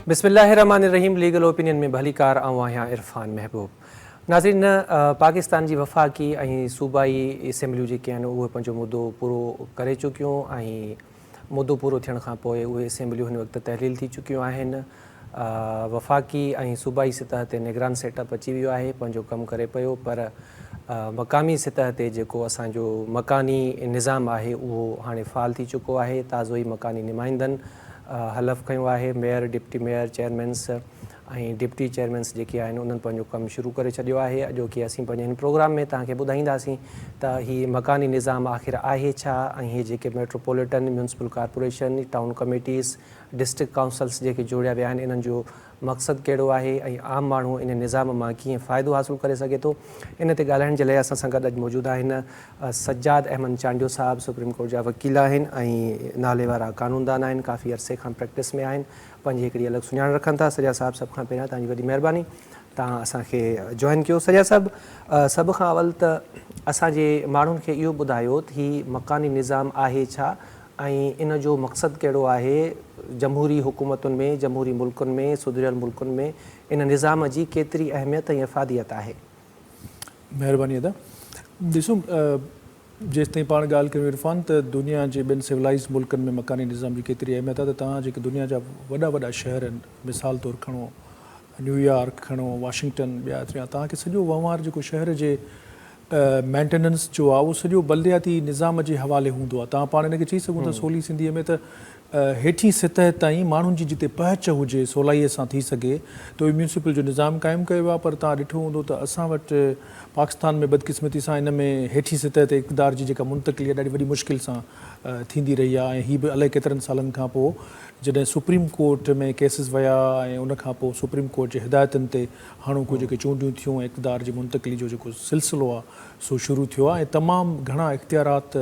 बिस्मिल्लाहिर्रहमानिर्रहीम। Legal opinion में भलीकार आहियां इरफान महबूब। नाज़रीन, पाकिस्तान जी वफ़ाक़ी ऐं सूबाई असेंबलियूं जेके आहिनि उहे पंहिंजो मुद्दो पूरो करे चुकियूं ऐं मुद्दो पूरो थियण खां पोइ उहे असेंबलियूं हिन वक़्तु तहलील थी चुकियूं आहिनि। वफ़ाक़ी ऐं सूबाई सतह ते निगरान सेटअप अची वियो आहे, पंहिंजो कमु करे पियो, पर मक़ामी सतह ते जेको असांजो मकानी निज़ाम आहे उहो हाणे फ़ाल थी चुको आहे। ताज़ो ई मकानी नुमाइंदनि हलफ़ खयो आहे। मेयर, डिप्टी मेयर, चेयरमैन्स ऐं डिप्टी चेयरमैन्स जेके आहिनि उन्हनि पंहिंजो कमु शुरू करे छॾियो आहे। अॼोकी असीं पंहिंजे हिन प्रोग्राम में तव्हांखे ॿुधाईंदासीं त हीअ मकानी निज़ाम आख़िर आहे छा, ऐं हीअ जेके metropolitan municipal corporation, town committees, district councils जेके जोड़िया विया आहिनि इन्हनि जो मक़सदु कहिड़ो आहे ऐं आम माण्हू इन निज़ाम मां कीअं फ़ाइदो हासिलु करे सघे थो। इन ते ॻाल्हाइण जे लाइ असां सां गॾु अॼु मौजूदु आहिनि सज्जाद अहमद चांडियो साहिबु। सुप्रीम कोर्ट जा वकील आहिनि ऐं नाले वारा क़ानूनदान आहिनि, काफ़ी अरसे खां प्रैक्टिस में आहिनि, पंहिंजी हिकिड़ी अलॻि सुञाण रखनि था। सॼा साहिबु सभ खां पहिरियां तव्हांजी वॾी महिरबानी, तव्हां असांखे जॉइन कयो। सॼा साहिबु, सभ खां अवल त असांजे माण्हुनि खे इहो ॿुधायो त हीअ मकानी निज़ाम आहे छा ऐं इन जो मक़सदु कहिड़ो आहे। जमहूरी हुकूमतुनि में, जमहूरी मुल्कुनि में, सुधरियल मुल्कुनि में इन निज़ाम जी केतिरी अहमियत ऐं अफ़ादियत आहे? महिरबानी अदा। ॾिसो, जेसि ताईं पाण ॻाल्हि कयूं इरफान त दुनिया जे ॿिनि सिविलाइज़ मुल्कनि में मकानी निज़ाम जी केतिरी अहमियत आहे, त तव्हां जेके दुनिया जा वॾा वॾा शहर आहिनि, मिसाल तौरु खणो न्यूयॉर्क, खणो वाशिंगटन, ॿिया टिया, तव्हांखे सॼो वहिंवार जेको शहर जे मेंटेनेंस जो आहे उहो सॼो बल्दियाती निज़ाम जे हवाले हूंदो आहे। तव्हां पाण हिनखे चई सघूं था सवली सिंधीअ में त हेठी सतह ताईं माण्हुनि जी जिते पहुच हुजे, सवलाईअ सां थी सघे, त उहो म्यूनसिपल जो निज़ाम क़ाइमु कयो आहे। पर तव्हां ॾिठो हूंदो त असां वटि पाकिस्तान में बदकिस्मती सां इन में हेठी सतह ते इक़्तिदार जी जेका मुंतक़िली आहे ॾाढी वॾी मुश्किल सां थींदी रही आहे। ऐं हीअ बि अलाए केतिरनि सालनि खां पोइ जॾहिं सुप्रीम कोर्ट में केसिस विया ऐं उनखां पोइ सुप्रीम कोर्ट जे हिदायतुनि ते हाणोको जेके चूंडियूं थियूं, इक़्तिदार जी मुंतक़िली जो जेको सिलसिलो आहे सो शुरू थियो आहे। ऐं तमामु घणा इख़्तियारात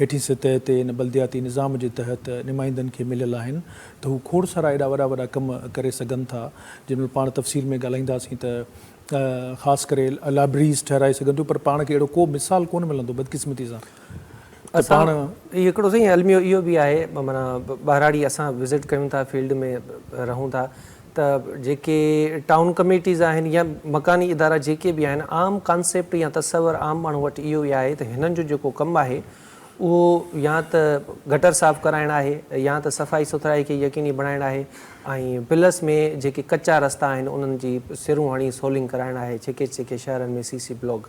हेठी सतह ते इन बल्दियाती निज़ाम जे तहत नुमाइंदनि खे मिलियल आहिनि, त हू खोड़ सारा एॾा वॾा वॾा कम करे सघनि था। जंहिंमहिल पाण तफ़सील में ॻाल्हाईंदासीं त ख़ासि करे लाइब्रेरीज़ ठहिराए सघनि थियूं, पर पाण खे अहिड़ो को मिसाल कोन मिलंदो बदकिस्मती सां। पाण हिकिड़ो सही अलमियो इहो बि आहे, माना ॿाहिराड़ी असां विज़िट कयूं था, फील्ड में रहूं था, त जेके टाउन कमेटीज़ आहिनि या मकानी इदारा जेके बि आहिनि, आम कॉन्सेप्ट या तसवर आम माण्हू वटि इहो ई आहे त हिननि जो जेको कमु आहे उहो या त गटर साफ़ु कराइणु आहे, या त सफ़ाई सुथराई खे यकीनी बणाइणु आहे, ऐं प्लस में जेके कचा रस्ता आहिनि उन्हनि जी सिरूं हणी सोलिंग कराइणु आहे, जेके जेके शहरनि में CC ब्लॉक।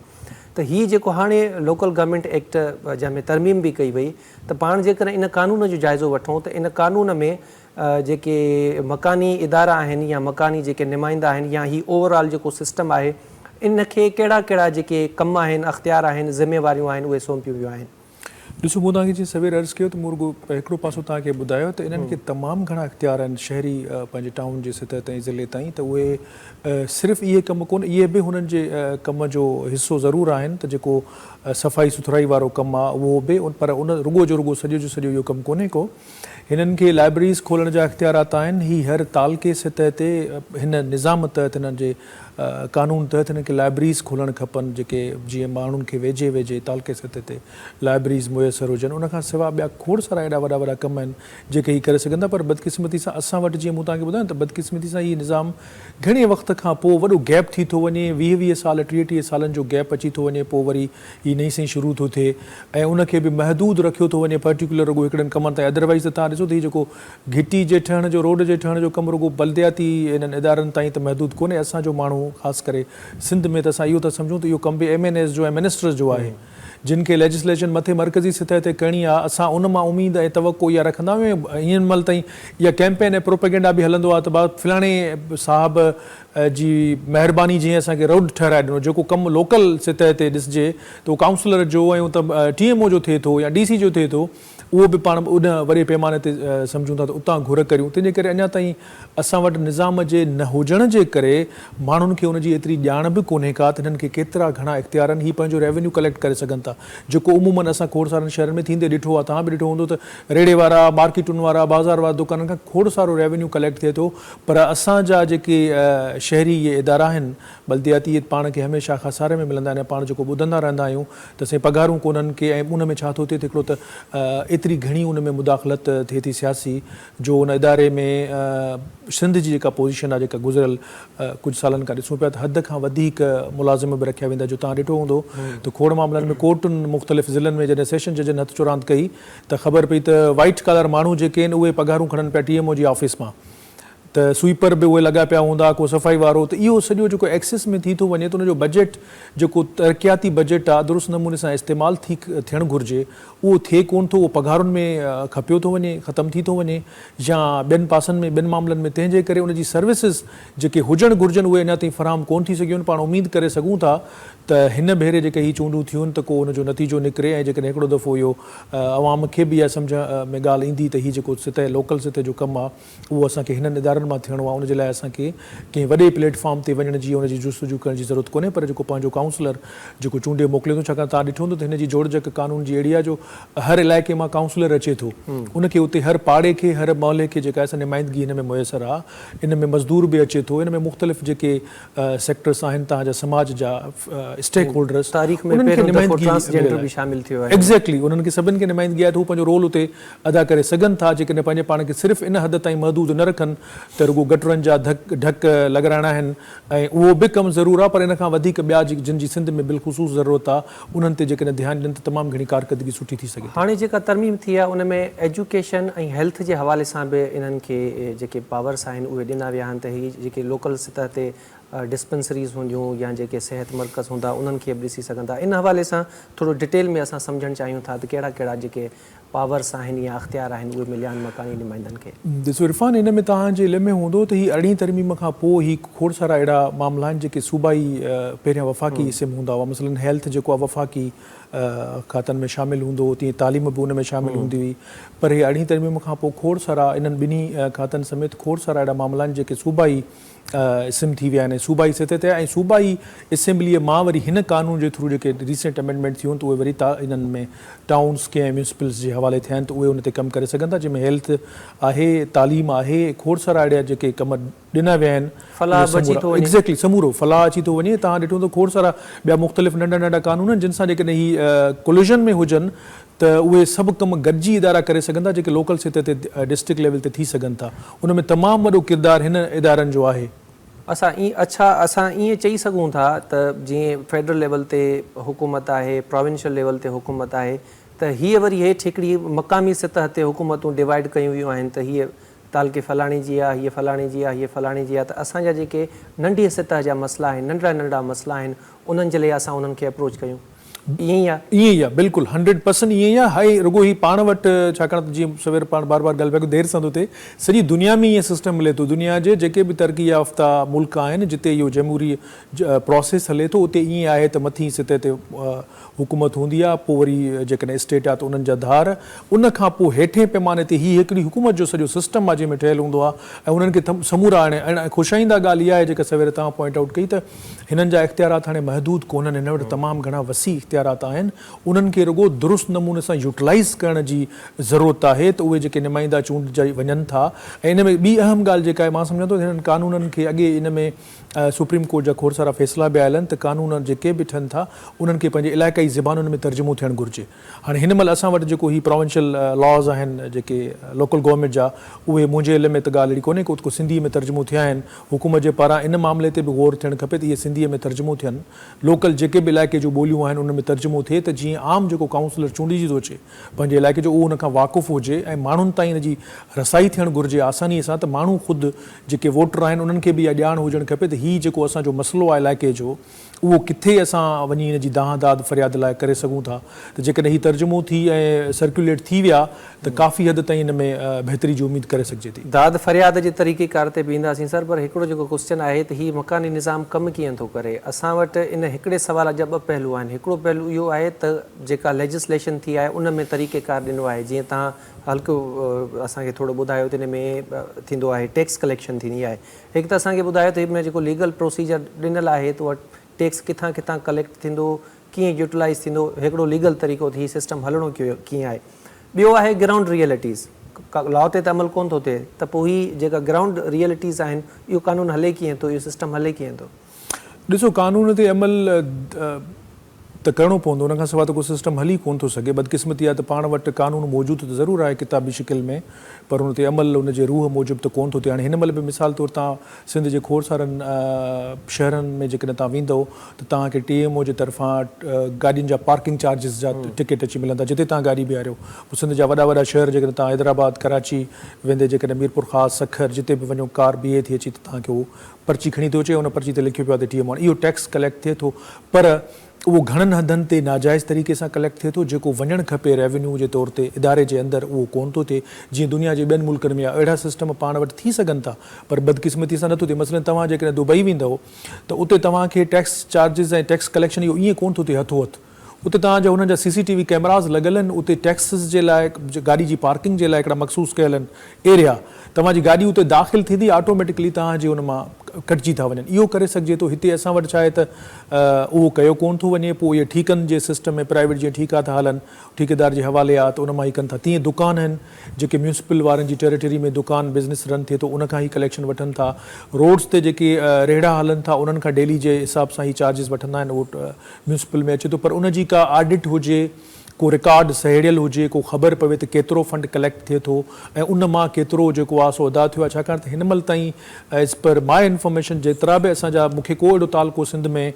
त हीअ जेको हाणे लोकल गवर्नमेंट एक्ट जंहिंमें तरमीम बि कई वई, त पाण जेकॾहिं इन कानून जो जाइज़ो वठूं त इन कानून में जेके मकानी इदारा आहिनि या मकानी जेके नुमाइंदा आहिनि या हीअ ओवरऑल जेको सिस्टम आहे, इनखे कहिड़ा कहिड़ा जेके कम आहिनि, अख़्तियार आहिनि, ज़िम्मेवारियूं आहिनि, उहे सौंपियूं वियूं आहिनि। ॾिसो, मूं तव्हांखे जीअं सवेर अर्ज़ु कयो त मूं रुॻो हिकिड़ो पासो तव्हांखे ॿुधायो त इन्हनि खे तमामु घणा इख़्तियार आहिनि शहरी पंहिंजे टाउन जे सतह ताईं, ज़िले ताईं, त उहे सिर्फ़ु इहे कम कोन, इहे बि हुननि जे कम जो हिसो ज़रूरु आहिनि। त जेको सफ़ाई सुथराई वारो कमु आहे उहो बि, पर उन रुॻो जो रुॻो सॼो जो सॼो इहो कमु कोन्हे को। हिननि खे लाइब्रेरीज़ खोलण जा इख़्तियारात आहिनि। हीअ हर तालके सतह ते हिन निज़ाम तहत, हिननि जे कानून तहत हिननि खे लाइब्रेरीज़ खोलणु खपनि, जेके जीअं माण्हुनि खे वेझे वेझे तालके सतह ते लाइब्रेरीज़ मुयसरु हुजनि। उनखां सवाइ ॿिया खोड़ सारा एॾा वॾा वॾा कम आहिनि जेके हीअ करे सघनि था। पर बदकिस्मती सां असां वटि, जीअं मूं तव्हांखे ॿुधायां, त बदकिस्मती सां हीअ निज़ाम घणे वक़्त खां पोइ वॾो गैप थी थो वञे, 20-20 साल 30-30 सालनि जो गैप अची थो वञे, पोइ वरी हीअ नई सही शुरू थो थिए ऐं उनखे बि महदूद रखियो थो वञे पर्टिकुलर रुॻो हिकिड़नि कमनि ताईं। अदरवाइज़ त तव्हां ॾिसो त हीअ जेको घिटी जे ठहण जो, रोड जे ठहण जो कमु रुॻो बल्दियाती इन्हनि इदारनि ताईं त महदूद कोन्हे। असांजो माण्हू ख़ासि करे सिंध में त असां इहो था सम्झूं त इहो कमु बि MNS जो ऐं मिनिस्टर्स जो आहे, जिन खे लेजिस्लेशन मथे मरकज़ी सतह ते करणी आहे। असां उन मां उमेद ऐं तवक़ो इहा रखंदा आहियूं। हींअर महिल ताईं इहा कैंपेन ऐं प्रोपेगेंडा बि हलंदो आहे त भाउ फलाणे साहिब जी महिरबानी जीअं असांखे रोड ठहिराए ॾिनो, जेको कमु लोकल सतह ते ॾिसिजे त उहो काउंसलर जो ऐं त TMO जो थिए थो या DC जो थिए थो, उहो बि पाण उन वॾे पैमाने ते सम्झूं था त उतां घुर करियूं। तंहिंजे करे अञा ताईं असां वटि निज़ाम जे न हुजण जे करे माण्हुनि खे उनजी एतिरी ॼाण बि कोन्हे का त हिननि खे केतिरा घणा इख़्तियार आहिनि। हीअ पंहिंजो रेवेन्यू कलेक्ट करे सघनि था, जेको उमूमन असां खोड़ सारनि शहरनि में थींदे ॾिठो आहे। तव्हां बि ॾिठो हूंदो त रेड़े वारा, मार्केटुनि वारा, बाज़ार वारा दुकाननि खां खोड़ सारो रेवेन्यू कलेक्ट थिए थो। पर असांजा जेके शहरी इहे इदारा आहिनि बल्दियाती, पाण खे हमेशह खसारे में मिलंदा आहिनि। पाण जेको ॿुधंदा रहंदा आहियूं त असां पघारूं कोन्हनि के, ऐं उन में छा थो थिए हिकिड़ो त एतिरी घणी उन में मुदाख़लत थिए थी सियासी जो उन इदारे में सिंध जी जेका पोज़ीशन आहे जेका गुज़िरियल कुझु सालनि खां ॾिसूं पिया त हद खां वधीक मुलाज़िम बि रखिया वेंदा जो तव्हां ॾिठो हूंदो त खोड़ मामलनि में कोर्टुनि मुख़्तलिफ़ ज़िलनि में जॾहिं सेशन जजनि हथ चुरांद कई त ख़बर पई त वाइट कलर माण्हू जेके आहिनि उहे पघारूं खणनि पिया TMO जी ऑफिस मां त स्वीपर बि उहे लॻा पिया हूंदा को सफ़ाई वारो त इहो सॼो जेको एक्सेस में थी थो वञे त उनजो बजट जेको तरक़ियाती बजट आहे दुरुस्त नमूने सां इस्तेमालु थियणु घुरिजे उहो थिए कोन थो उहो पघारुनि में खपियो थो वञे ख़तमु थी थो वञे या ॿियनि पासनि में ॿियनि मामलनि में तंहिंजे करे उनजी सर्विसिस जेके हुजणु घुरिजनि उहे अञा ताईं फराहम कोन थी सघियूं आहिनि पाण उमेद करे सघूं था त हिन भेरे जेके हीअ चूंडूं थियूं त को उनजो नतीजो निकिरे ऐं जेकॾहिं हिकिड़ो दफ़ो इहो अवाम खे बि इहा सम्झ में ॻाल्हि ईंदी त हीअ जेको सतह लोकल सतह जो कमु आहे उहो असांखे हिननि इदारनि मां थियणो आहे उनजे लाइ असांखे कंहिं वॾे प्लेटफॉर्म ते वञण जी उनजी जुस्तजू करण जी ज़रूरत कोन्हे पर जेको पंहिंजो काउंसलर जेको चूंडे मोकिले थो छाकाणि तव्हां ॾिठो हूंदो त हिन जी जोड़जक कानून जी अहिड़ी आहे जो हर इलाइक़े मां काउंसलर अचे थो उनखे उते हर पाड़े खे हर मोहल्ले खे जेका आहे नुमाइंदगी हिन में मुयसर आहे इन में मज़दूर बि अचे थो इन में मुख़्तलिफ़ जेके सेक्टर्स आहिनि तव्हांजा समाज जा स्टेक होल्डर्स एग्ज़ैक्टली उन्हनि खे सभिनि खे नुमाइंदगी आहे त हू पंहिंजो रोल उते अदा करे सघनि था जेकॾहिं पंहिंजे पाण खे सिर्फ़ु इन हद ताईं महदूद न रखनि त रुगो गटरनि जा ढक लॻाइणा आहिनि ऐं उहो बि कमु ज़रूरु आहे पर इन खां वधीक ॿिया जिन जी सिंध में बिलख़ुसूस ज़रूरत आहे उन्हनि ते जेकॾहिं ध्यानु ॾियनि त तमामु घणी कारकर्दगी सुठी थी सघे हाणे जेका तरमीम थी आहे उन में एजुकेशन ऐं हेल्थ जे हवाले सां बि इन्हनि खे जेके पावर्स आहिनि उहे ॾिना विया आहिनि त हीअ जेके लोकल सतह ते डिस्पेंसरीज़ हूंदियूं या जेके सिहत मर्कज़ हूंदा उन्हनि खे बि ॾिसी सघंदा इन हवाले सां थोरो डिटेल में असां सम्झणु चाहियूं था त कहिड़ा कहिड़ा जेके पावर्स आहिनि या अख़्तियार आहिनि उहे मिलिया आहिनि मकानी नुमाइंदनि खे ॾिसो इरफान हिन में तव्हांजे इल्म में हूंदो त हीअ 18 तरमीम खां पोइ ही खोड़ सारा अहिड़ा मामला आहिनि जेके सूबाई पहिरियां वफ़ाक़ी हिसे में हूंदा हुआ मसलन हेल्थ जेको आहे वफ़ाक़ी खातनि में शामिलु हूंदो हो तीअं तालीम बि उन में शामिलु हूंदी हुई पर हीअ 18 तरमीम खां पोइ खोड़ सारा इन्हनि ॿिन्ही खातनि समेत खोड़ सारा अहिड़ा मामला आहिनि जेके सूबाई इस्म थी विया आहिनि सूबाई सतह ते ऐं सूबाई असेंबलीअ मां वरी हिन कानून जे थ्रू जेके रीसेंट अमेंडमेंट थियूं त उहे वरी इन्हनि में टाउन्स के ऐं म्यूनिसिपल्स जे हवाले थिया आहिनि त उहे उन ते कमु करे सघनि था जंहिंमें हेल्थ आहे तालीम आहे खोड़ सारा अहिड़ा जेके कम ॾिना विया आहिनि एग्ज़ैक्टली समूरो फलाह अची थो वञे तव्हां ॾिठो त खोड़ सारा ॿिया मुख़्तलिफ़ नंढा नंढा कानून आहिनि जिन सां जेकॾहिं हीअ कोलिजन में हुजनि त उहे सभु कम गॾिजी इदारा करे सघनि था जेके लोकल सतह ते डिस्ट्रिक्ट लेवल ते थी सघनि था उन में तमामु वॾो किरदारु हिन इदारनि जो आहे असां ईअं चई सघूं था त जीअं फेडरल लेवल ते हुकूमत आहे प्रोविंशियल लेवल ते हुकूमत आहे त हीअ वरी हेठि हिकिड़ी मक़ामी सतह ते हुकूमतूं डिवाइड कयूं वियूं आहिनि त हीअ तालके फलाणी जी आहे हीअ फलाणी जी आहे हीअ फलाणी जी आहे त असांजा जेके नंढी सतह जा मसइला आहिनि नंढड़ा नंढड़ा मसइला आहिनि उन्हनि जे लाइ असां उन्हनि खे अप्रोच कयूं ईअं ई आहे बिल्कुलु 100% ईअं ई आहे हाई रुगो ही पाण वटि छाकाणि त जीअं सवेर पाण बार बार ॻाल्हि पिया देरि सां थो थिए सॼी दुनिया में ईअं सिस्टम मिले थो दुनिया जे जेके बि तरक़ी याफ़्ता मुल्क आहिनि जिते इहो जमहूरी प्रोसेस हले थो उते ईअं आहे त मथीं सतह ते हुकूमत हूंदी आहे पोइ वरी जेकॾहिं स्टेट आहे त उन्हनि जा धार उन खां पोइ हेठे पैमाने ते हीअ हिकिड़ी हुकूमत जो सॼो सिस्टम आहे जंहिंमें ठहियलु हूंदो आहे ऐं उन्हनि खे समूरा हाणे ख़ुशाईंदा ॻाल्हि इहा आहे जेका सवेर तव्हां पॉइंट आउट कई त हिननि जा इख़्तियारात हाणे महदूद कोन्हनि हिन वटि तमामु घणा वसी इख़्तियारात आहिनि उन्हनि खे रुगो दुरुस्त नमूने सां यूटिलाइज़ करण जी ज़रूरत आहे त उहे जेके नुमाइंदा चूंडिजा वञनि था ऐं इन में ॿी अहम ॻाल्हि जेका आहे मां सम्झां थो हिननि कानूननि खे अॻे इन में सुप्रीम कोर्ट जा खोड़ सारा फ़ैसिला बि आयल आहिनि त कानून जेके बि ठहनि था उन्हनि खे पंहिंजे इलाइक़ाई ज़बानुनि में तर्जुमो थियणु घुरिजे हाणे हिन महिल असां वटि जेको ही प्रोविंशियल लॉज़ आहिनि जेके लोकल गवर्नमेंट जा उहे मुंहिंजे इल्म में त ॻाल्हि अहिड़ी कोन्हे को सिंधीअ में तर्जुमो थिया आहिनि हुकूमत जे पारां इन मामले ते बि गौर थियणु खपे त इहे सिंधीअ में तर्जुमो थियनि लोकल जेके बि इलाइक़े जूं ॿोलियूं आहिनि उन में तर्जुमो थिए त जीअं आम जेको काउंसलर चूंडिजी थो अचे पंहिंजे इलाइक़े जो उहो उन खां वाक़ुफ़ु हुजे ऐं माण्हुनि ताईं इन जी रसाई थियणु घुरिजे आसानीअ सां त माण्हू ख़ुदि जेके वोटर आहिनि उन्हनि खे बि इहा ॼाण हुजणु खपे त हीउ जेको असांजो मसइलो आहे इलाइक़े जो उहो किथे असां वञी हिन जी दाह दाद फ़रियाद लाइ करे सघूं था त जेकॾहिं हीउ तर्जुमो थी ऐं सर्कुलेट थी विया त काफ़ी हद ताईं हिन में बहितरी जी उमेद करे सघिजे थी दाद फ़रियाद जे तरीक़ेकार ते बि ईंदासीं सर पर हिकिड़ो जेको क्वेश्चन आहे त हीउ मकानी निज़ाम कमु कीअं थो करे असां वटि इन हिकिड़े सुवाल जा ॿ पहलू आहिनि हिकिड़ो पहलू इहो आहे त जेका लेजिस्लेशन थी आहे उन में तरीक़ेकार ॾिनो आहे जीअं तव्हां हल्को असांखे थोरो ॿुधायो त इन में थींदो आहे टैक्स कलेक्शन थींदी आहे हिकु त असांखे ॿुधायो त हिन में जेको लीगल प्रोसीजर ॾिनल आहे त उहा टैक्स किथां किथां कलेक्ट थींदो कीअं यूटिलाइज़ थींदो हिकिड़ो लीगल तरीक़ो हीउ सिस्टम हलणो कीअं आहे ॿियो आहे ग्राउंड रियलिटीज़ लॉ ते त अमल कोन थो थिए त पोइ हीअ जेका ग्राउंड रियलिटीज़ आहिनि इहो कानून हले कीअं थो इहो सिस्टम हले कीअं थो ॾिसो कानून ते अमल त करिणो पवंदो, उन खां सवाइ त को सिस्टम हली कोन थो सघे। बदकिस्मती आहे त पाण वटि कानून मौजूदु त ज़रूरु आहे किताबी शिकिल में, पर उन ते अमल उन जे रूह मूजिबि त कोन थो थिए। हाणे हिन महिल बि मिसाल तौरु तव्हां सिंध जे खोड़ सारनि शहरनि में जेकॾहिं तव्हां वेंदव त तव्हांखे TMO जे तरफ़ां गाॾियुनि जा पार्किंग चार्जिस जा टिकट अची मिलंदा जिते तव्हां गाॾी बीहारियो। पोइ सिंध जा वॾा वॾा शहर जेकॾहिं तव्हां हैदराबाद, कराची वेंदे जेकॾहिं मीरपुर ख़ासि, सखर, जिते बि वञो कार बीहे थी अची त तव्हांखे उहो पर्ची खणी थो अचे, उन पर्ची ते लिखियो पियो आहे त TMO। इहो टैक्स कलेक्ट थिए थो, पर उहो घणनि हदनि ते नाजाइज़ तरीक़े सां कलेक्ट थिए थो। जेको वञणु खपे रेवेन्यू जे तौर ते इदारे जे अंदरि, उहो कोन थो थिए। जीअं दुनिया जे ॿियनि मुल्कनि में अहिड़ा सिस्टम पाण वटि थी सघनि था, पर बदकिस्मती सां नथो थिए। मसइलन तव्हां जेकॾहिं दुबई वेंदव त उते तव्हांखे टैक्स चार्जिस ऐं टैक्स कलेक्शन इहो ईअं कोन थो थिए हथो हथु। उते तव्हांजा हुननि जा CCTV कैमरास लॻल आहिनि। उते टैक्सिस जे लाइ, गाॾी जी पार्किंग जे लाइ हिकिड़ा मखसूस कयल आहिनि एरिया। तव्हांजी गाॾी उते दाख़िल थींदी, ऑटोमेटिकली तव्हांजे हुन मां कटिजी था वञनि। इहो करे सघिजे थो। हिते असां वटि छा आहे त उहो कयो कोन थो वञे। पोइ इहे ठीकनि जे सिस्टम में प्राइवेट जीअं ठीका था हलनि, ठेकेदार जे हवाले आहे त उन मां ई कनि था। तीअं दुकान आहिनि जेके म्यूनिसिपल वारनि जी टेरिटरी में दुकान बिज़नेस रन थिए थो, उन खां ई कलेक्शन वठनि था। रोड्स ते जेके रेड़ा हलनि था उन्हनि खां डेली जे हिसाब सां ई चार्जिस वठंदा आहिनि। उहो म्यूनिसिपल में अचे थो, पर उन जी का ऑडिट हुजे, को रिकॉर्ड सहेड़ियल हुजे, को ख़बर पवे त केतिरो फंड कलेक्ट थिए थो ऐं उन मां केतिरो जेको आहे सो अदा थियो आहे। छाकाणि त हिन महिल ताईं एज़ पर माई इंफॉर्मेशन जेतिरा बि असांजा, मूंखे को अहिड़ो तालको सिंध में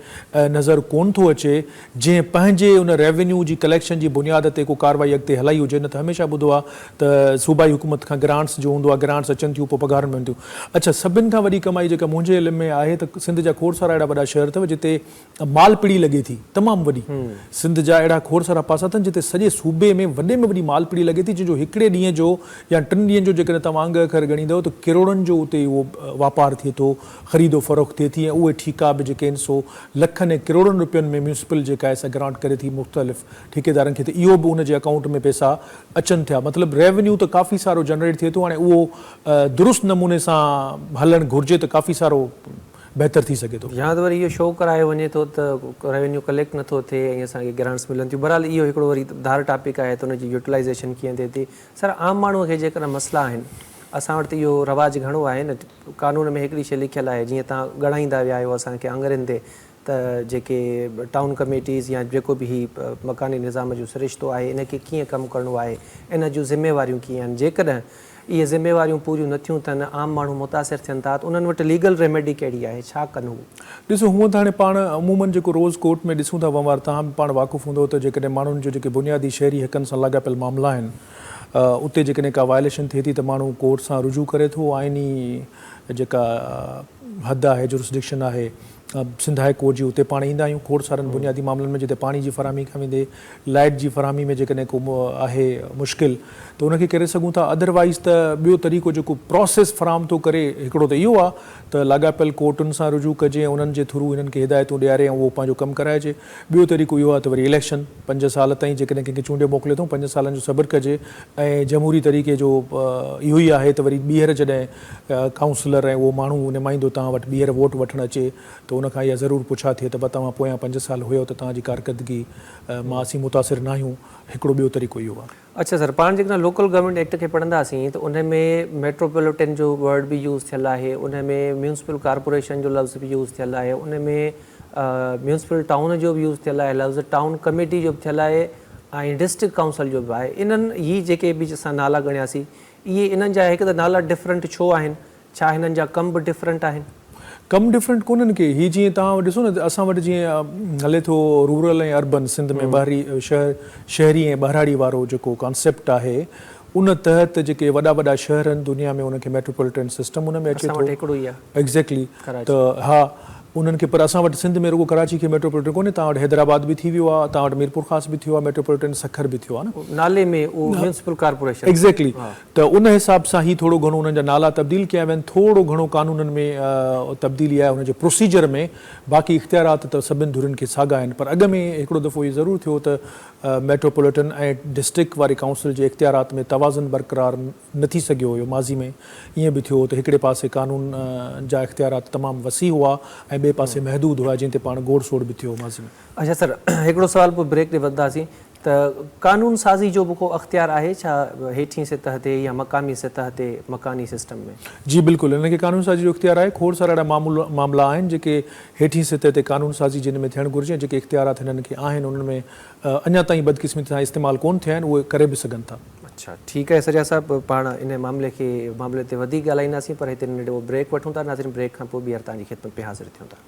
नज़र कोन थो अचे जंहिं पंहिंजे उन रेवेन्यू जी कलेक्शन जी बुनियाद ते को कार्रवाई अॻिते हलाई हुजे। न त हमेशह ॿुधो आहे त सूबाई हुकूमत खां ग्रांट्स जो हूंदो आहे, ग्रांट्स अचनि थियूं, पोइ पघारनि में थियूं। अच्छा, सभिनि खां वॾी कमाई जेका मुंहिंजे इल्म में आहे त सिंध जा खोड़ सारा अहिड़ा वॾा शहर अथव जिते माल पीढ़ी लॻे थी, तमामु वॾी। सिंध जा अहिड़ा खोड़ सारा पासा अथनि जिते सॼे सूबे में वॾे में वॾी माल पीढ़ी लॻे थी, जंहिंजो हिकिड़े ॾींहं जो या 3 ॾींहंनि जो जेकॾहिं तव्हां अंग अखर ॻणींदव त किरोड़नि जो उते उहो वापारु थिए थो, ख़रीदो फ़रोख़्त थिए थी। ऐं उहे ठीका बि जेके आहिनि सो लखनि ऐं किरोड़नि रुपयनि में म्यूनिसिपल जेका आहे सा ग्रांट करे थी मुख़्तलिफ़ ठेकेदारनि खे, त इहो बि उन जे अकाउंट में पैसा अचनि थिया। मतिलबु रेवेन्यू त काफ़ी सारो जनरेट थिए थो। हाणे उहो दुरुस्त नमूने सां हलणु घुरिजे त काफ़ी सारो बहितर थी सघे थो। या त वरी इहो शो करायो वञे थो त रेवेन्यू कलेक्ट नथो थिए ऐं असांखे ग्रांट्स मिलनि थियूं। बहरहाल इहो हिकिड़ो वरी धार टॉपिक आहे त उनजी यूटिलाइज़ेशन कीअं थिए थी। सर, आम माण्हूअ खे जेकॾहिं मसइला आहिनि, असां वटि त इहो रवाजु घणो आहे न, कानून में हिकिड़ी शइ लिखियलु आहे, जीअं तव्हां ॻणाईंदा विया आहियो असांखे आङुरियुनि ते, त जेके टाउन कमेटीज़ या जेको बि ही मकानी निज़ाम जो सिरिश्तो आहे इनखे कीअं कमु करिणो आहे, इन जूं ज़िम्मेवारियूं कीअं आहिनि। जेकॾहिं इहे ज़िम्मेवारियूं पूरियूं नथियूं थियनि, आम माण्हू मुतासिर थियनि था, त उन्हनि वटि लीगल रेमेडी कहिड़ी आहे, छा कनि हू? ॾिसो, हूअं त हाणे पाण अमूमन जेको रोज़ कोर्ट में ॾिसूं था वंवार, तव्हां बि पाण वाक़ुफ़ु हूंदो त जेकॾहिं माण्हुनि जो जेके बुनियादी शहरी हक़नि सां लाॻापियल मामला आहिनि, उते जेकॾहिं का वायलेशन थिए थी त माण्हू कोर्ट सां रुजू करे थो। आइनी जेका हद आहे, जुरिसडिक्शन आहे सिंध हाई कोर्ट जी, उते पाण ईंदा आहियूं खोड़ सारनि बुनियादी मामलनि में जिते पाणी जी फ़राहमी खां वेंदे लाइट जी फ़राहमी में जेकॾहिं को आहे मुश्किल, त उनखे करे सघूं था। अदरवाइज़ त ॿियो तरीक़ो जेको प्रोसेस फ़राहम थो करे, हिकिड़ो त इहो आहे त लाॻापियल कोर्टुनि सां रुजू कजे ऐं उन्हनि जे थ्रू हिननि खे हिदायतूं ॾियारे ऐं उहो पंहिंजो कमु कराइजे। ॿियो तरीक़ो इहो आहे त वरी इलेक्शन 5 साल ताईं जेकॾहिं कंहिंखे चूंडे मोकिले थो, 5 सालनि जो सब्र कजे। ऐं जमहूरी तरीक़े जो इहो ई आहे त वरी ॿीहर जॾहिं काउंसलर ऐं उहो माण्हू नुमाइंदो तव्हां वटि ॿीहर वोट वठणु अचे त उनखां इहा ज़रूरु पुछा थिए त तव्हां पोयां 5 साल हुयो त तव्हांजी कारकर्दगी मां असीं मुतासिर न आहियूं। हिकिड़ो ॿियो तरीक़ो इहो आहे। अच्छा सर, पाण जेकॾहिं लोकल गवर्नमेंट एक्ट खे पढ़ंदासीं त उन में मेट्रोपॉलिटन जो वर्ड बि यूज़ थियलु आहे, उन में म्यूनिसिपल कॉर्पोरेशन जो लफ़्ज़ बि यूज़ थियलु आहे, उन में म्यूनिसिपल टाउन जो बि यूज़ थियलु आहे लफ़्ज़, टाउन कमेटी जो बि थियलु आहे ऐं डिस्ट्रिक्ट काउंसिल जो बि आहे। इन्हनि ही जेके बि असां नाला ॻणियासीं, इहे इन्हनि जा हिकु त नाला डिफरेंट छो आहिनि? छा हिननि जा कम बि डिफरेंट आहिनि? कम डिफरेंट कोन्हनि के। हीअ जीअं तव्हां ॾिसो न, असां वटि जीअं हले थो रूरल ऐं अर्बन सिंध में ॿाहिरी शहरी ऐं ॿाहिराड़ी वारो जेको कॉन्सेप्ट आहे, उन तहत जेके वॾा वॾा शहर आहिनि दुनिया में उनखे मेट्रोपॉलिटन सिस्टम उन में अचे थो। हिकिड़ो ई आहे एग्ज़ैक्टली। त हा, उन्हनि खे, पर असां वटि सिंध में रुगो कराची खे मेट्रोपॉलिटन कोन्हे। तव्हां वटि हैदराबाद बि थी वियो आहे, तव्हां वटि मीरपुर ख़ासि बि थियो आहे मेट्रोपॉलिटन, सखर बि थियो आहे न नाले में, उहो म्यूनिसिपल कॉर्पोरेशन। एग्ज़ैक्टली। त उन हिसाब सां ही थोरो घणो उन्हनि जा नाला तब्दील कया विया आहिनि, थोरो घणो कानूननि में तब्दीली आहे उनजे प्रोसीजर में। बाक़ी इख़्तियारात त सभिनि धुरियुनि खे साॻा आहिनि। पर अॻ में हिकिड़ो दफ़ो इहो ज़रूरु थियो त मेट्रोपॉलिटन ऐं डिस्ट्रिक्ट वारी काउंसिल जे इख़्तियारात में तवाज़ुन बरक़रार न थी सघियो हुयो। माज़ी में ईअं बि थियो त हिकिड़े पासे कानून जा इख़्तियारात तमामु वसी हुआ ऐं ॿिए पासे महदूद हुआ, जंहिं ते पाण गोड़ सोड़ बि थियो माज़ी में। अच्छा सर, हिकिड़ो सुवाल पोइ ब्रेक ते वधंदासीं त कानून साज़ी जो बि को अख़्तियार आहे छा हेठीं सतह ते या मक़ामी सतह ते मकानी सिस्टम में? जी बिल्कुलु, हिनखे क़ानून साज़ी जो इख़्तियार आहे। खोड़ सारा अहिड़ा मामला आहिनि जेके हेठीं सतह ते क़ानून साज़ी जिन में थियणु घुरिजे, जेके इख़्तियारात हिननि खे आहिनि उन्हनि में अञा ताईं बदकिस्मती सां इस्तेमालु कोन थिया आहिनि, उहे करे बि सघनि था। अच्छा, ठीकु आहे सरिया साहब, पाण इन मामले ते वधीक ॻाल्हाईंदासीं, पर हिते नंढो ब्रेक वठूं था। नाज़रीन, ब्रेक खां पोइ ॿीहर तव्हांजी ख़िदमत में हाज़िर थियूं था।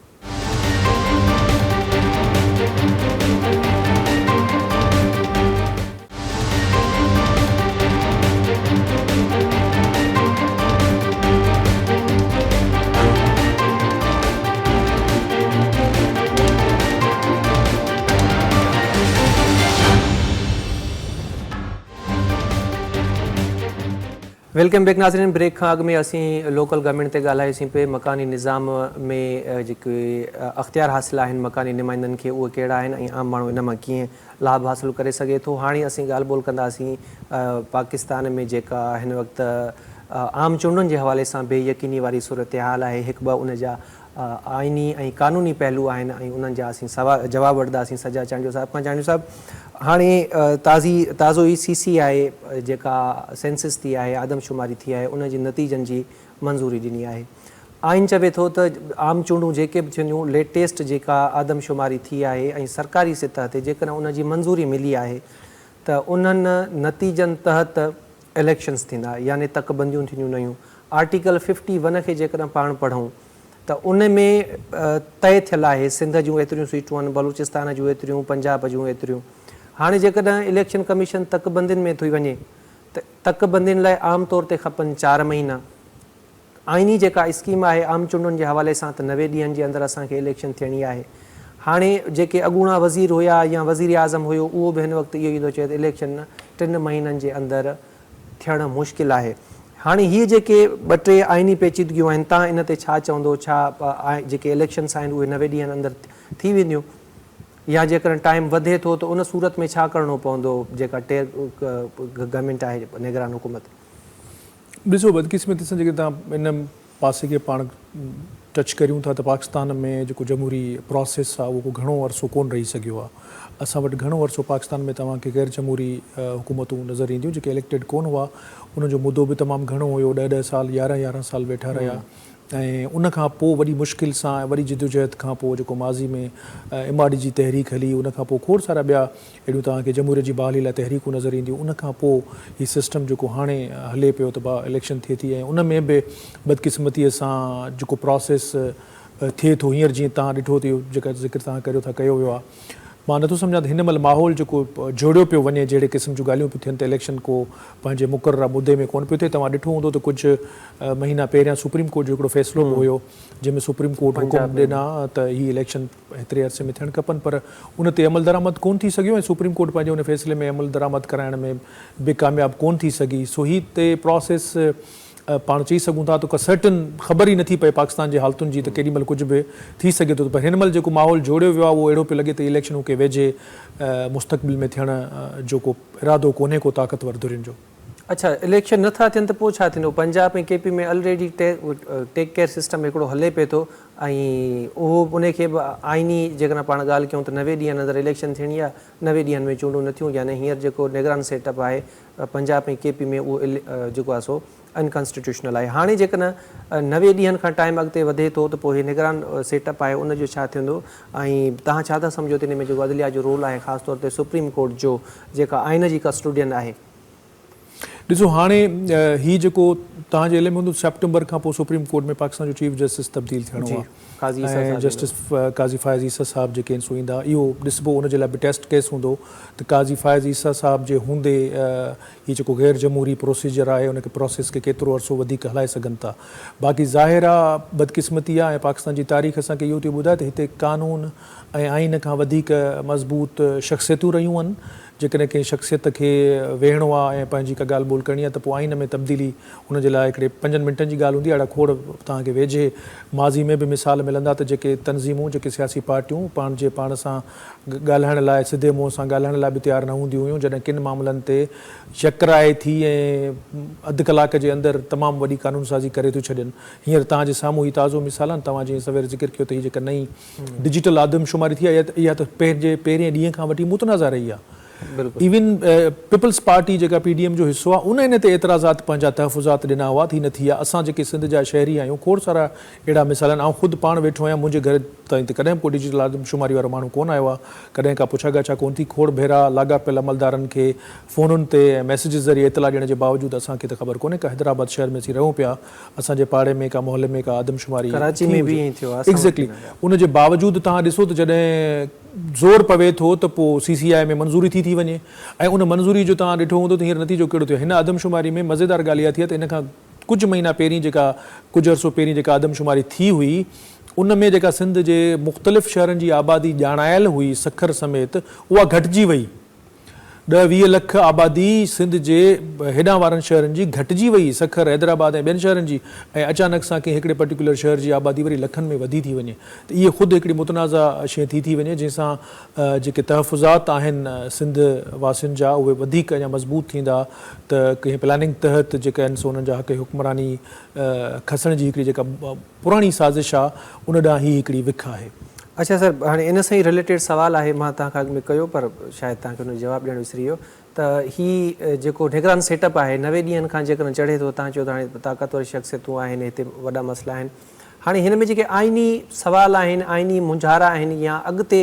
वेलकम बैक नाज़रीन। ब्रेक खां अॻु में असीं लोकल गवर्नमेंट ते ॻाल्हायोसीं पे मकानी निज़ाम में जेके अख़्तियार हासिल आहिनि मकानी नुमाइंदनि खे, उहे कहिड़ा आहिनि ऐं आम माण्हू इन मां कीअं लाभ हासिल करे सघे थो। हाणे असीं ॻाल्हि ॿोल कंदासीं पाकिस्तान में जेका हिन वक़्तु आम चूंडुनि जे हवाले सां बेयकीनी वारी सूरत हाल आहे। हिकु ॿ उन जा आइनी ऐं क़ानूनी पहलू आहिनि ऐं उन्हनि जा असीं जवाब वठंदासीं। सजा चांडियो साहिब खां। चांडियो साहिब, हाणे ताज़ो ECC आहे जेका सेंसस थी आहे, आदमशुमारी थी आहे, उन जे नतीजनि जी मंज़ूरी ॾिनी आहे। आइन चवे थो त आम चूंडूं जेके बि थियनियूं, लेटेस्ट जेका आदमशुमारी थी आहे ऐं सरकारी सतह ते जेकॾहिं उन जी मंज़ूरी मिली आहे त उन्हनि नतीजनि तहत इलेक्शन्स थींदा, यानी तकबंदियूं थींदियूं नयूं। आर्टिकल 51 खे जेकॾहिं पाण पढ़ूं त उन में तय थियल आहे सिंध जूं एतिरियूं सीटूं आहिनि, बलूचिस्तान जूं एतिरियूं, पंजाब जूं एतिरियूं। हाणे जेकॾहिं इलेक्शन कमीशन तकबंदियुनि में थी वञे त तकबंदियुनि लाइ आम तौर ते खपनि 4 महीना। आइनी जेका स्कीम आहे आम चूंडुनि जे हवाले सां त 90 ॾींहंनि जे अंदरि असांखे इलेक्शन थियणी आहे। हाणे जेके अॻूणा वज़ीर हुया या वज़ीर आज़म हुयो, उहो बि हिन वक़्तु इहो ई थो चए त इलेक्शन 3 महीननि जे अंदरि थियणु मुश्किल आहे। हाणे हीअ जेके 2-3 आइनी पेचीदगियूं आहिनि, तव्हां इन ते छा चवंदो? छा जेके इलेक्शन्स आहिनि उहे 90 ॾींहंनि अंदरि थी वेंदियूं, या जेकॾहिं टाइम वधे थो त उन सूरत में छा करिणो पवंदो जेका गवर्नमेंट आहे, निगरान हुकूमत? ॾिसो, बदकिस्मती सां जेके तव्हां इन पासे खे पाण टच करियूं था त पाकिस्तान में जेको जमहूरी प्रोसेस आहे उहो घणो अरसो कोन रही सघियो आहे। असां वटि घणो अरसो पाकिस्तान में तव्हांखे गैर जमहूरी हुकूमतूं नज़र ईंदियूं जेके इलेक्टेड कोन हुआ। उनजो मुदो बि तमामु घणो हुयो, 10-10 साल, 11-11 साल वेठा रहिया। ऐं उनखां पोइ वॾी मुश्किल सां, वरी जिदोजहद खां पोइ जेको माज़ी में MRD जी तहरीक हली, उनखां पोइ खोड़ सारा ॿिया अहिड़ियूं तव्हांखे जमहूरियत जी बहाली लाइ तहरीकूं नज़र ईंदियूं। उनखां पोइ हीउ सिस्टम जेको हाणे हले पियो त इलेक्शन थिए थी, ऐं उन में बि बदकिस्मतीअ सां जेको प्रोसेस थिए थो, हींअर जीअं तव्हां ॾिठो थियो, जेका ज़िक्र तव्हां कयो वियो आहे, मां नथो सम्झां त हिन महिल माहौल जेको जोड़ियो पियो वञे, जहिड़े क़िस्म जूं ॻाल्हियूं पियूं थियनि त इलेक्शन को पंहिंजे मुक़ररा मुदे में कोन पियो थिए। तव्हां ॾिठो हूंदो त कुझु महीना पहिरियां सुप्रीम कोर्ट जो हिकिड़ो फ़ैसिलो बि हुयो, जंहिंमें सुप्रीम कोर्ट हुकुम ॾिना त हीअ इलेक्शन हेतिरे अरसे में थियणु खपनि, पर उन ते अमल दरामद कोन थी सघियो ऐं सुप्रीम कोर्ट पंहिंजे उन फ़ैसिले में अमल दरामद कराइण में बि कामयाबु कोन थी सघी। सो हीअ ते प्रोसेस पाण चई सघूं था त का सर्टन ख़बर ई नथी पए पाकिस्तान जे हालतुनि जी त केॾी महिल कुझु बि थी सघे थो। पर हिन महिल जेको माहौल जोड़ियो वियो आहे उहो अहिड़ो पियो लॻे त इलेक्शनूं खे वेझे मुस्तक़बिल में थियण जो को इरादो कोन्हे को ताक़तवर धुरियुनि जो। अच्छा, इलेक्शन नथा थियनि त पोइ छा थींदो? पंजाब ऐं KP में ऑलरेडी टेक केयर सिस्टम हिकिड़ो हले पिए थो ऐं उहो उनखे बि आइनी जेकॾहिं पाण ॻाल्हि कयूं त 90 ॾींहंनि अंदरि इलेक्शन थियणी आहे, 90 ॾींहंनि में चूंडूं न थियूं, यानी हींअर जेको निगरान सेटअप आहे पंजाब ऐं KP में उहो जेको आहे सो अनकॉन्स्टिट्यूशनल आहे। हाणे जेकॾहिं 90 ॾींहंनि खां टाइम अॻिते वधे थो त पोइ हीअ निगरान सेटअप आहे उनजो छा थींदो ऐं तव्हां छा था सम्झो त इन में जेको अदलिया जो रोल आहे, ख़ासि तौर ते सुप्रीम कोर्ट जो जेका आइन जी कस्टोडियन आहे? ॾिसो, हाणे हीउ जेको तव्हांजे इल्म में हूंदो, सेप्टेंबर खां पोइ सुप्रीम कोर्ट में पाकिस्तान जो चीफ जस्टिस तब्दील थियणो आहे ऐं जस्टिस काज़ी फ़ाइज़ ईसा साहिब जेके आहिनि सो ईंदा। इहो ॾिसबो, उनजे लाइ बि टेस्ट केस हूंदो त काज़ी फ़ाइज़ ईसा साहिब जे हूंदे हीउ जेको गैर जमहूरी प्रोसीजर आहे उनखे प्रोसेस खे केतिरो अरसो वधीक हलाए सघनि था। बाक़ी ज़ाहिर आहे बदकिस्मती आहे ऐं पाकिस्तान जी तारीख़ असांखे इहो थी ॿुधाए त हिते कानून ऐं आइन खां वधीक मज़बूत शख़्सियतूं रहियूं आहिनि। जेकॾहिं कंहिं शख़्सियत खे वेहणो आहे ऐं पंहिंजी का ॻाल्हि ॿोल करणी आहे त पोइ आइन में तब्दीली हुनजे लाइ हिकिड़े 5 मिंटनि जी ॻाल्हि हूंदी आहे। अहिड़ा खोड़ तव्हांखे वेझे माज़ी में बि मिसाल मिलंदा त जेके तनज़ीमूं, जेके सियासी पार्टियूं पाण सां ॻाल्हाइण लाइ, सिधे मुंहं सां ॻाल्हाइण लाइ बि तयारु न हूंदियूं हुयूं, जॾहिं किन मामलनि ते यकराए थी ऐं अधु कलाक जे अंदरि तमामु वॾी कानून साज़ी करे थियूं छॾनि। हींअर तव्हांजे साम्हूं ही ताज़ो मिसाल आहे। तव्हां जीअं सवेर ज़िक्र कयो त हीअ जेका नई डिजिटल आदमशुमारी थी आहे, इहा त पहिरिएं ॾींहं खां वठी मुतनाज़ा रही आहे। इवन पीपल्स पार्टी जेका PDM जो हिस्सो आहे उन इन ते एतिराज़ात पंहिंजा तहफ़ुज़ात ॾिना हुआ थी न थी आहे। असां जेके सिंध जा शहरी आहियूं खोड़ सारा अहिड़ा मिसाल आहिनि। ख़ुदि पाण वेठो आहियां, मुंहिंजे घर ताईं त कॾहिं को डिजिटल आदमशुमारी वारो माण्हू कोन आयो आहे, कॾहिं का पुछा ॻाछा कोन थी। खोड़ भेरा लाॻापियल अमलदारनि खे फ़ोनुनि ते ऐं मैसेजिस ज़रिए इतला ॾियण जे बावजूदि असांखे त ख़बर कोन्हे का हैदराबाद शहर में असीं रहूं पिया, असांजे पाड़े में का मोहल्ले में का आदमशुमारी कराची में बि ईअं थियो आहे। एग्ज़ैक्टली उन जे बावजूदि तव्हां ॾिसो त जॾहिं ज़ोर पवे थो त पोइ CCI में मंज़ूरी थी वञे ऐं उन मंज़ूरी जो तव्हां ॾिठो हूंदो त हींअर नतीजो कहिड़ो थियो। हिन आदमशुमारी में मज़ेदार ॻाल्हि इहा थी आहे त इन खां कुझु महीना पहिरीं जेका कुझु अर्सो पहिरीं जेका आदमशुमारी थी हुई उन में जेका सिंध जे मुख़्तलिफ़ शहरनि जी आबादी ॼाणायल हुई सखर समेत, उहा घटिजी वई। 10-20 लख आबादी सिंध जे हेॾां वारनि शहरनि जी घटिजी वई, सखर हैदराबाद ऐं ॿियनि शहरनि जी, ऐं अचानक सां कंहिं हिकिड़े पर्टिकुलर शहर जी आबादी वरी लखनि में वधी थी वञे त इहे ख़ुदि हिकिड़ी मुतनाज़ा शइ थी वञे जंहिंसां जेके तहफ़ुज़ात आहिनि सिंध वासियुनि जा उहे वधीक अञा मज़बूत थींदा त कंहिं प्लानिंग तहत जेका आहिनि सो उन्हनि जा हक़ हुक्मरानी खसण जी हिकिड़ी जेका पुराणी साज़िश आहे उन ॾांहुं ही हिकिड़ी विख आहे। अच्छा सर, हाणे इन सां ई रिलेटेड सवाल आहे, मां तव्हांखां अॻु में कयो पर शायदि तव्हांखे हुनजो जवाबु ॾियणु विसरी वियो त ही जेको निगरान सेटअप आहे 90 ॾींहंनि खां जेकॾहिं चढ़े थो, तव्हां चयो त हाणे ताक़तवर शख़्सियतूं आहिनि, हिते वॾा मसइला आहिनि, हाणे हिन में जेके आइनी सवाल आहिनि, आइनी मुंझारा आहिनि या अॻिते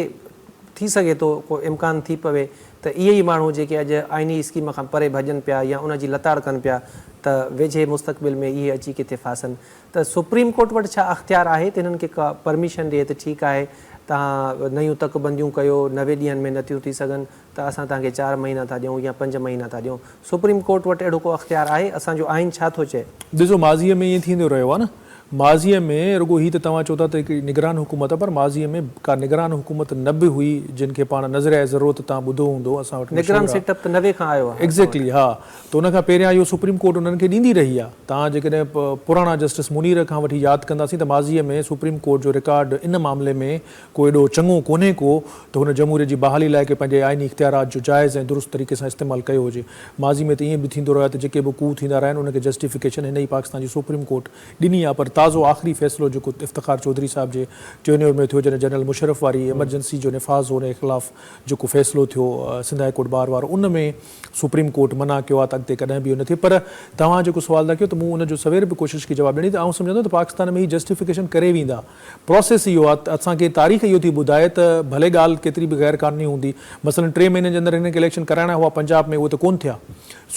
थी सघे थो को इम्कान थी पवे त इहे ई माण्हू जेके अॼु आइनी स्कीम खां परे भॼनि पिया या उनजी लताड़ कनि पिया त वेझे मुस्तक़बिल में इहे अची किथे फासनि त सुप्रीम कोर्ट वटि छा अख़्तियार आहे त हिननि खे का परमिशन ॾिए त ठीकु आहे तव्हां नयूं तकबंदियूं कयो, 90 ॾींहंनि में नथियूं थी सघनि त असां तव्हांखे 4 महीना था ॾियूं या 5 महीना था ॾियूं। सुप्रीम कोर्ट वटि अहिड़ो को अख़्तियार आहे? असांजो आइन छा थो चए? ॾिसो माज़ीअ में ईअं थींदो रहियो आहे न, माज़ीअ में रुगो ही त तव्हां चओ था त हिकिड़ी निगरान हुकूमत आहे, पर माज़ीअ में का निगरान हुकूमत न बि हुई जिन खे पाण नज़र ऐं ज़रूरत तव्हां ॿुधो हूंदो असां वटि निगरान सेटअप त 90 खां आयो आहे। एग्ज़ैक्टली हा, त उन खां पहिरियां इहो सुप्रीम कोर्ट उन्हनि खे ॾींदी रही आहे। तव्हां जेकॾहिं पुराणा जस्टिस मुनीर खां वठी यादि कंदासीं त माज़ीअ में सुप्रीम कोर्ट जो रिकॉर्ड इन मामले में को एॾो चङो कोन्हे को त हुन जमहूरियत जी बहाली लाइ के पंहिंजे आइनी इख़्तियारात जो जाइज़ ऐं दुरुस्त तरीक़े सां इस्तेमालु कयो हुजे। माज़ी में त ईअं बि थींदो रहियो आहे त जेके बि कू थींदा रहिया आहिनि उनखे जस्टिफिकेशन हिन ई पाकिस्तान जी सुप्रीम कोर्ट ॾिनी आहे, पर ताज़ो आख़िरी फ़ैसिलो जेको इफ़्तिख़ार चौधरी साहिब जे टेन्योर में थियो जॾहिं जनरल मुशर्रफ वारी एमरजेंसी जो निफ़ाज़ होने जे ख़िलाफ़ु जेको फ़ैसिलो थियो सिंध हाई कोर्ट बार वारो, उन में सुप्रीम कोर्ट मना कयो आहे त अॻिते कॾहिं बि इहो न थिए। पर तव्हां जेको सुवाल था कयो त मूं उनजो सवेर बि कोशिशि कई जवाबु ॾियणी, त आउं सम्झंदो त पाकिस्तान में ही जस्टिफिकेशन करे वेंदा। प्रोसेस इहो आहे त असांखे तारीख़ इहो थी ॿुधाए त भले ॻाल्हि केतिरी बि ग़ैर क़ानूनी हूंदी, मसलन 3 महीननि जे अंदरि हिनखे इलेक्शन कराइणा हुआ पंजाब में, उहे त कोन थिया।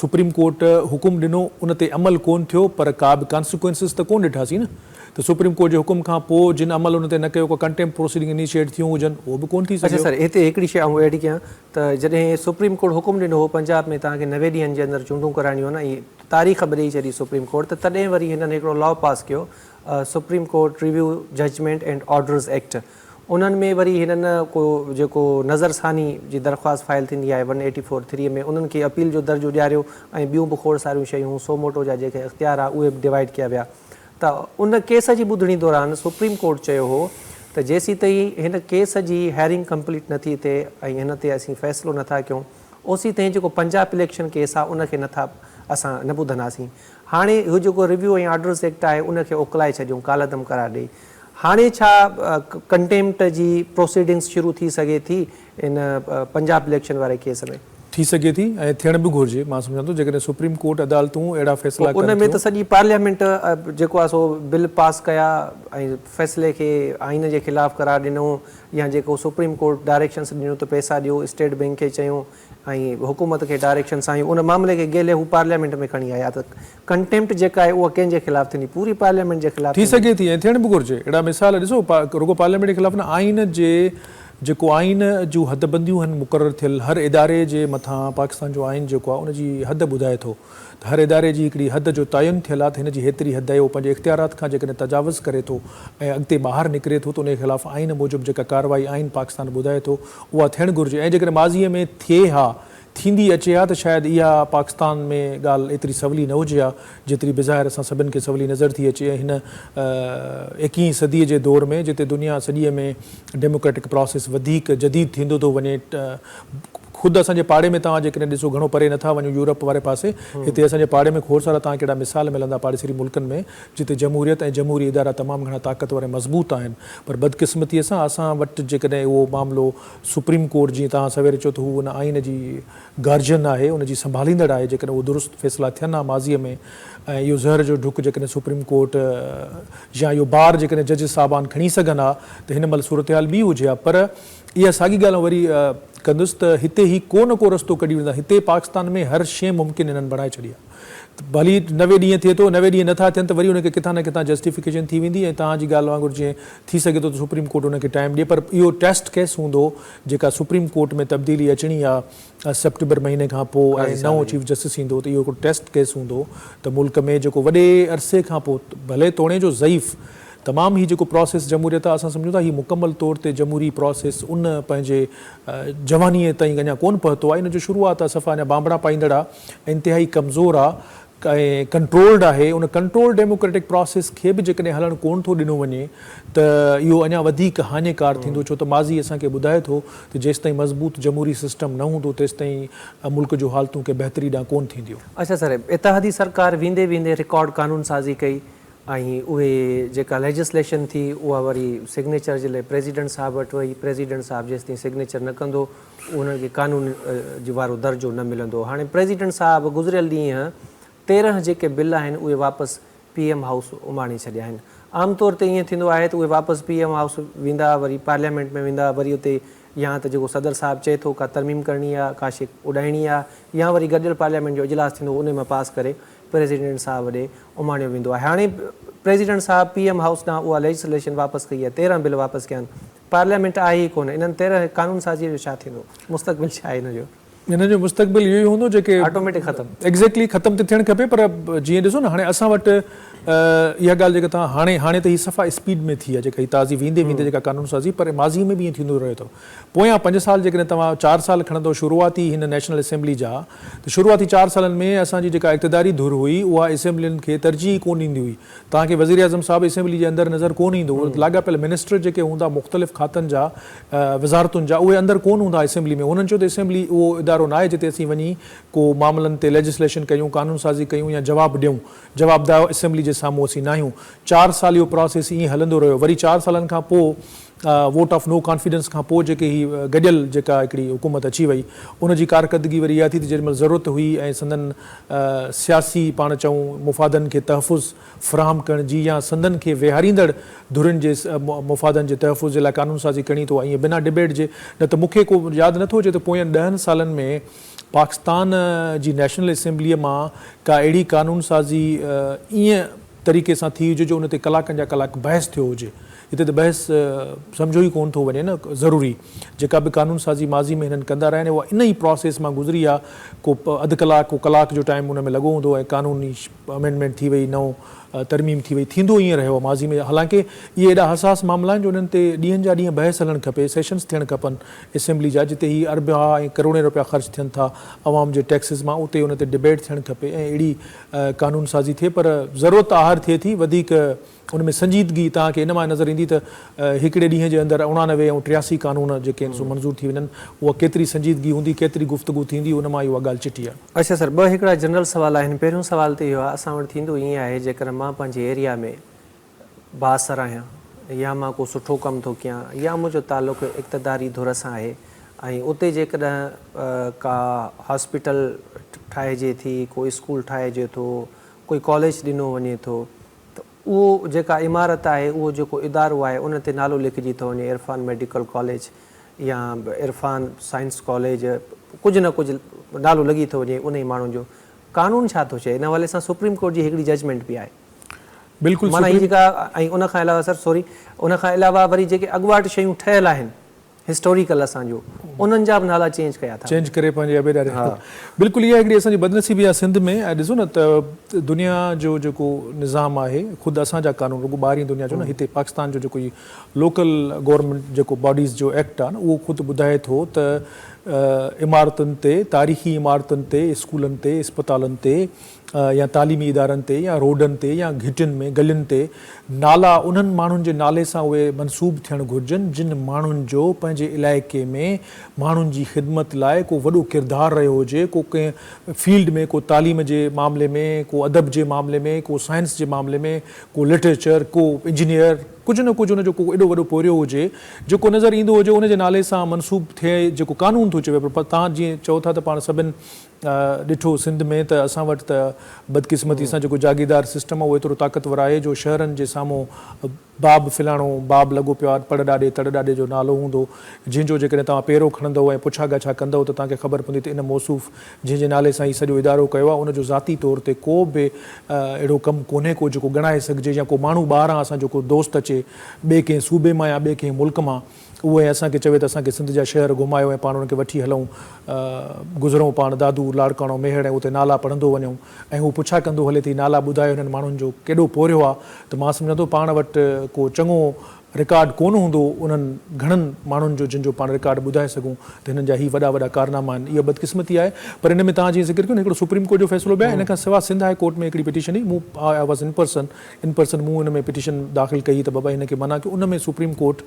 सुप्रीम कोर्ट हुकुम ॾिनो, उन ते अमल कोन थियो, पर का बि कॉन्सिक्वेंसिस त कोन ॾिठासीं न। त सुप्रीम कोर्ट जे हुकुम खां पोइ जिन अमल उन ते न कयो, को कंटेम्प्ट प्रोसीडिंग इनिशिएट थियूं हुजनि, उहो बि कोन थी सघे। अच्छा सर, हिते हिकिड़ी शइ आउं एड कयां त जॾहिं सुप्रीम कोर्ट हुकुम ॾिनो हो पंजाब में तव्हांखे 90 ॾींहंनि जे अंदरि चूंडूं कराइणियूं आहिनि, इहे तारीख़ बि ॾेई छॾी सुप्रीम कोर्ट, त तॾहिं वरी हिननि हिकिड़ो लॉ पास कयो, supreme court review judgment and orders act. उन्हनि में वरी हिननि को जेको नज़रसानी जी दरख़्वास्त फाइल थींदी आहे 184(3) में, उन्हनि खे अपील जो दर्जो ॾियारियो ऐं ॿियूं बि खोड़ सारियूं शयूं सोमोटो जा जेके इख़्तियार आहे उहे बि डिवाइड कया विया। त उन केस जी ॿुधणी दौरान सुप्रीम कोर्ट चयो हो त जेसीं ताईं हिन केस जी हैरिंग कंप्लीट नथी थिए ऐं हिन ते असीं फ़ैसिलो नथा कयूं, ओसी ताईं जेको पंजाब इलेक्शन केस आहे उनखे नथा असां न ॿुधंदासीं। हाणे इहो जेको रिव्यू ऐं ऑर्डर्स एक्ट आहे उनखे उकलाए छॾियूं कालदम करार ॾेई। हाणे छा कंटेम्प्ट जी प्रोसीडिंग्स शुरू थी सघे थी इन पंजाब इलेक्शन वारे केस में? थी सघे थी ऐं थियण बि घुरिजे। मां सम्झां थो जेकॾहिं सुप्रीम कोर्ट अदालतूं अहिड़ा फ़ैसिला उन में त सॼी पार्लियामेंट जेको आहे सो बिल पास कया ऐं फ़ैसिले खे आइन जे ख़िलाफ़ु करार ॾिनो, या जेको सुप्रीम कोर्ट डायरेक्शन्स ॾिनो त पैसा ॾियो, स्टेट बैंक खे चयूं ऐं हुकूमत खे डायरेक्शन्स आयूं, उन मामले खे गेले हू पार्लियामेंट में खणी आया। त कंटेम्प्ट जेका आहे उहा कंहिंजे ख़िलाफ़ु थींदी? पूरी पार्लियामेंट जे ख़िलाफ़ु थी सघे थी ऐं थियण बि घुरिजे। अहिड़ा मिसाल ॾिसो, रुगो पार्लियामेंट जे ख़िलाफ़ु न, आइन जे जेको आइन जूं हदबंदियूं आहिनि मुक़ररु थियल, हर इदारे जे मथां पाकिस्तान जो आइन जेको आहे उनजी हद ॿुधाए थो त हर इदारे जी हिकिड़ी हद जो तयन थियल आहे त हिन जी हेतिरी हद आहे, उहो पंहिंजे इख़्तियारात खां जेकॾहिं तजावुज़ करे थो ऐं अॻिते ॿाहिरि निकिरे थो त उन जे ख़िलाफ़ु आइन मूजिबि जेका कार्रवाई आइन पाकिस्तान ॿुधाए थो उहा थियणु घुरिजे। ऐं जेकॾहिं माज़ीअ में थिए हा, थींदी अचे हा, त शायदि इहा पाकिस्तान में ॻाल्हि एतिरी सवली न हुजे हा जेतिरी बिज़ाहिर असां सभिनि खे सवली नज़र थी अचे। ऐं हिन 21वीं सदीअ जे दौर में जिते दुनिया सॼीअ में डेमोक्रेटिक प्रोसेस वधीक जदीद थींदो थो वञे, ख़ुदि असांजे पाड़े में तव्हां जेकॾहिं ॾिसो घणो परे नथा वञो यूरोप वारे पासे, हिते असांजे पाड़े में खोड़ सारा तव्हांखे अहिड़ा मिसाल मिलंदा पाड़ेसरी मुल्कनि में जिते जमहूरियत ऐं जमहूरी इदारा तमामु घणा ताक़तवर ऐं मज़बूत आहिनि। पर बदकिस्मतीअ सां असां वटि जेकॾहिं उहो मामिलो सुप्रीम कोर्ट जीअं तव्हां सवेरे चओ त हू उन आइन जी गार्जियन आहे, उनजी संभालींदड़ आहे, जेकॾहिं उहो दुरुस्त फ़ैसिला थियनि हा माज़ीअ में, ऐं इहो ज़हर जो ढुक जेकॾहिं सुप्रीम कोर्ट या इहो बार जेकॾहिं जजिस साहिबान खणी सघनि हा त हिन महिल सूरत हाल ॿी हुजे हा। पर इहा साॻी ॻाल्हि वरी कंदुसि त हिते ही को न को रस्तो कढी वेंदा। हिते पाकिस्तान में हर शइ मुमकिन हिननि बणाए छॾी आहे। भली 90 ॾींहं थिए थो, 90 ॾींहं नथा थियनि त वरी हुनखे किथां न किथां जस्टिफिकेशन थी वेंदी, ऐं तव्हांजी ॻाल्हि वांगुरु जीअं थी सघे थो त सुप्रीम कोर्ट हुनखे टाइम ॾिए। पर इहो टेस्ट केस हूंदो जेका सुप्रीम कोर्ट में तब्दीली अचणी आहे सेप्टेंबर महीने खां पोइ, ऐं नओं चीफ जस्टिस ईंदो, त इहो हिकिड़ो टेस्ट केस हूंदो त मुल्क में जेको वॾे अरसे खां पोइ भले तोड़े जो ज़ईफ़ तमामु ही जेको प्रोसेस जमहूरियत आहे, असां सम्झूं था ही मुकमल तौर ते जमहूरी प्रोसेस उन पंहिंजे जवानीअ ताईं अञा कोन पहुतो आहे। इन जो शुरूआत आहे सफ़ा अञा बांबड़ा पाईंदड़ आहे, इंतिहाई कमज़ोर आहे ऐं कंट्रोल्ड आहे। उन कंट्रोल डेमोक्रेटिक प्रोसेस खे बि जेकॾहिं हलणु कोन थो ॾिनो वञे त इहो अञा वधीक हानिकार थींदो, छो त माज़ी असांखे ॿुधाए थो त जेसिताईं मज़बूत जमहूरी सिस्टम न हूंदो तेसिताईं मुल्क जो हालतूं के बहितरी ॾांहुं कोन थींदियूं। अच्छा सर, इतिहादी सरकार वेंदे वेंदे रिकॉर्ड कानून साज़ी कई, ऐं उहे जेका लेजिस्लेशन थी उहा वरी सिग्नेचर जे लाइ प्रेसिडेंट साहिब वटि वई। प्रेसिडेंट साहिब जेसिताईं सिग्नेचर न कंदो उन्हनि खे कानून जे वारो दर्जो न मिलंदो। हाणे प्रेसिडेंट साहिब गुज़िरियल ॾींहुं 13 जेके बिल आहिनि उहे वापसि PM हाउस उमाणे छॾिया आहिनि। आमतौर ते ईअं थींदो आहे त उहे वापसि PM हाउस वेंदा, वरी पार्लियामेंट में वेंदा, वरी उते या त जेको सदर साहिबु चए थो का तरमीम करणी आहे, का शइ उॾाइणी आहे, या वरी गॾियल पार्लियामेंट जो इजलास थींदो उन में पास करे प्रेसिडेंट साहिब ॾे उमाणियो वेंदो आहे। हाणे प्रेसिडेंट साहिबु PM हाउस ॾांहुं उहा लेजिस्लेशन वापसि कई आहे, 13 बिल वापसि कया आहिनि। पार्लियामेंट आहे ई कोन, इन्हनि 13 कानून साज़ीअ जो छा थींदो, मुस्तक़बिल छा आहे हिन जो? हिन जो मुस्तक़बिल इहो ई हूंदो जेके ऑटोमेटिक ख़तमु एग्ज़ैक्टली ख़तमु त थियणु खपे। पर जीअं ॾिसो न हाणे असां वटि इहा ॻाल्हि जेका तव्हां हाणे त हीअ सफ़ा स्पीड में थी आहे जेका हीअ ताज़ी वेंदे वेंदे जेका कानून साज़ी, पर माज़ी में बि ईअं थींदो रहे थो। पोयां 5 साल जेकॾहिं तव्हां 4 साल खणंदो शुरूआती हिन नेशनल असेंबली जा, त शुरूआती 4 सालनि में असांजी जेका इक़्तिदारी धुर हुई उहा असेंबलियुनि खे तरजीह कोन ॾींदी हुई। तव्हांखे वज़ीर आज़म साहिबु असेंबली जे अंदरि नज़र कोन ईंदो, लाॻापियल मिनिस्टर जेके हूंदा मुख़्तलिफ़ खातनि जा वज़ारतुनि जा, उहे अंदरि कोन हूंदा असेंबली में। उन्हनि चयो त असेंबली उहो इदारो न आहे जिते असीं वञी को मामलनि ते लेजिस्लेशन कयूं, कानून साज़ी कयूं या जवाबु ॾियूं। जवाबदार असेंबली जे साम्हूं असीं न आहियूं। 4 साल इहो प्रोसेस ईअं हलंदो रहियो। वरी 4 सालनि खां पोइ वोट ऑफ नो कॉन्फिडेंस खां पोइ जेके ही गॾियल जेका हिकिड़ी हुकूमत अची वई, उनजी कारकर्दगी वरी इहा थी त जेॾी महिल ज़रूरत हुई ऐं संदन सियासी पाण चऊं मुफ़ादनि खे तहफ़ुज़ फ़राहम करण जी या संदन खे विहारींदड़ धुरियुनि जे मुफ़ादनि जे तहफ़ुज़ जे लाइ कानून साज़ी करणी थो, ईअं बिना डिबेट जे। न त मूंखे को यादि नथो अचे त पोयनि 10 सालनि में पाकिस्तान जी नेशनल असेंबलीअ मां का अहिड़ी कानून साज़ी ईअं तरीक़े सां थी हुजे जो उन ते कलाकनि जा कलाक बहस थियो हुजे। हिते त बहस सम्झो ई कोन थो वञे न ज़रूरी। जेका बि कानून साज़ी माज़ी में हिननि कंदा रहिया आहिनि उहा इन ई प्रोसेस मां गुज़री आहे। को अधु कलाक को कलाक जो टाइम उन में लॻो हूंदो ऐं कानूनी अमेंडमेंट थी वई, नओं तरमीम थी वई, थींदो ईअं रहियो आहे माज़ी में। हालांकि इहे एॾा हसास मामला आहिनि जो उन्हनि ते ॾींहंनि जा ॾींहं बहस हलणु खपे, सेशन्स थियणु खपनि असेंबली जा, जिते ही अरबा ऐं करोड़े रुपया ख़र्च थियनि था आवाम जे टैक्सिस मां, उते उन ते डिबेट थियणु खपे ऐं अहिड़ी कानून साज़ी थिए। पर ज़रूरत आहार थिए थी वधीक उन में संजीदगी तव्हांखे इन मां नज़र ईंदी त हिकिड़े ॾींहं जे अंदरि 89 ऐं 83 कानून जेके आहिनि सो मंज़ूर थी वञनि। उहा केतिरी संजीदगी हूंदी, केतिरी गुफ़्तगू थींदी, उन मां इहा ॻाल्हि चिटी आहे। अच्छा सर, 2 हिकिड़ा जनरल सुवाल आहिनि। पहिरियों सुवाल त इहो आहे, असां वटि थींदो ईअं आहे जेकर मां पंहिंजे एरिया में बासर आहियां या मां को सुठो कमु थो कयां या मुंहिंजो तालुक़ु इक़्तिदारी धुर सां आहे ऐं उते जेकॾहिं का हॉस्पिटल ठाहिजे थी, कोई स्कूल ठाहिजे थो, कोई कॉलेज ॾिनो वञे थो, त उहो जेका इमारत आहे, उहो जेको इदारो आहे उन ते नालो लिखिजी थो वञे, इरफान मेडिकल कॉलेज या इरफान साइंस कॉलेज, कुझु न कुझु नालो लॻी थो वञे उन ई माण्हुनि जो। कानून छा थो चए? इन हवाले सां सुप्रीम कोर्ट जी हिकिड़ी जजमेंट बि आहे। बिल्कुलु माना हीअ जेका, ऐं उनखां अलावा सर सॉरी, उनखां अलावा वरी जेके अॻुवाट शयूं ठहियल आहिनि हिस्टोरिकल असांजो, उन्हनि जा बि नाला चेंज कया था, चेंज करे पंहिंजे अबेदारी। बिल्कुलु इहा हिकिड़ी असांजी बदनसीबी आहे सिंध में। ऐं ॾिसो न त दुनिया जो जेको निज़ाम आहे, ख़ुदि असांजा कानून, रुॻो ॿाहिरीं दुनिया जो न, हिते पाकिस्तान जो जेको लोकल गवर्नमेंट जेको बॉडीज़ जो एक्ट आहे न, उहो ख़ुदि ॿुधाए थो त इमारतुनि ते, तारीख़ी इमारतुनि ते, स्कूलनि ते, इस्पतालनि ते या तालीमी इदारनि ते या रोडनि ते या घिटियुनि में गलियुनि ते नाला उन्हनि माण्हुनि जे नाले सां उहे मनसूब थियणु घुरिजनि जिन माण्हुनि जो पंहिंजे इलाइक़े में माण्हुनि जी ख़िदमत लाइ को वॾो किरदारु रहियो हुजे, को कंहिं फील्ड में, को तालीम जे मामले में, को अदब जे मामले में, को साइंस जे मामले में, को लिटरेचर, को इंजीनियर, कुझु न कुझु उनजो को एॾो वॾो पोरियो हुजे जेको नज़र ईंदो हुजे उनजे नाले सां मनसूब थिए, जेको कानून थो चवे। पर तव्हां जीअं चओ था त पाण सभिनि ॾिठो सिंध में त असां वटि त बदकिस्मती सां जेको जागीरदार सिस्टम आहे उहो एतिरो ताक़तवर आहे जो शहरनि जे साम्हूं बाब फिलाणो बाब लॻो पियो आहे, पड़ ॾाॾे तड़ ॾाॾे जो नालो हूंदो जंहिंजो जेकॾहिं तव्हां पेरो खणंदव ऐं पुछा ॻाछा कंदव त तव्हांखे ख़बर पवंदी त इन मौसूफ़ जंहिंजे नाले सां ई सॼो इदारो कयो आहे उनजो ज़ाती तौर ते को बि अहिड़ो कमु कोन्हे को जेको ॻणाए सघिजे या को माण्हू ॿाहिरां असांजो को दोस्त अचे ॿिए कंहिं सूबे मां या ॿिए कंहिं मुल्क मां उहे असांखे चवे त असांखे सिंध जा शहर घुमायो ऐं पाण उनखे वठी हलूं, गुज़रूं पाण दादू लाड़काणो मेहड़ ऐं उते नाला पढ़ंदो वञूं ऐं हू पुछा कंदो हले थी नाला ॿुधायो हिननि माण्हुनि जो केॾो पोरियो आहे, त मां सम्झां थो पाण वटि को चङो रिकॉर्ड कोन हूंदो उन्हनि घणनि माण्हुनि जो जिन जो पाण रिकॉर्ड ॿुधाए सघूं त हिननि जा ही वॾा वॾा कारनामा आहिनि। इहा बदकिस्मती आहे। पर हिन में तव्हां जीअं ज़िक्र कयो न हिकिड़ो सुप्रीम कोर्ट जो फ़ैसिलो बि आहे। इन खां सवाइ सिंध हाई कोर्ट में हिकिड़ी पिटीशन हुई, मूं आई वॉज़ इन पर्सन मूं हिन में पिटीशन दाख़िल कई त बाबा हिन खे मना कयो। उन में सुप्रीम कोर्ट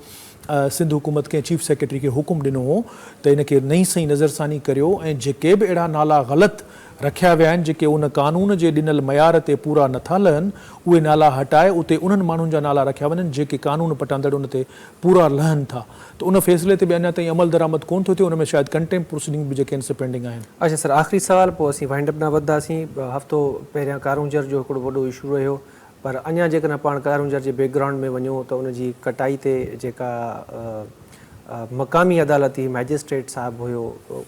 सिंध हुकूमत खे चीफ सेक्रेटरी खे हुकुम ॾिनो हो त इनखे नई सही नज़रसानी करियो ऐं जेके बि अहिड़ा नाला ग़लति रखिया विया आहिनि जेके उन कानून जे ॾिनल मयार ते पूरा नथा लहनि उहे नाला हटाए उते उन्हनि माण्हुनि जा नाला रखिया वञनि जेके कानून पटांदड़ उन ते पूरा लहनि था। त उन फ़ैसिले ते बि अञा ताईं अमल दरामद कोन थो थिए। उन में शायदि कंटेम्प्ट प्रोसीडिंग बि जेके आहिनि से पेंडिंग आहिनि। अच्छा सर, आख़िरी सवाल पोइ असीं वाइंड अप न वधंदासीं। हफ़्तो पहिरियां कारूंजर जो हिकिड़ो वॾो इशू रहियो, पर अञा जेकॾहिं पाण कारूंजर जे बैकग्राउंड में वञूं त उनजी कटाई ते जेका मक़ामी अदालती मैजिस्ट्रेट साहिबु हुयो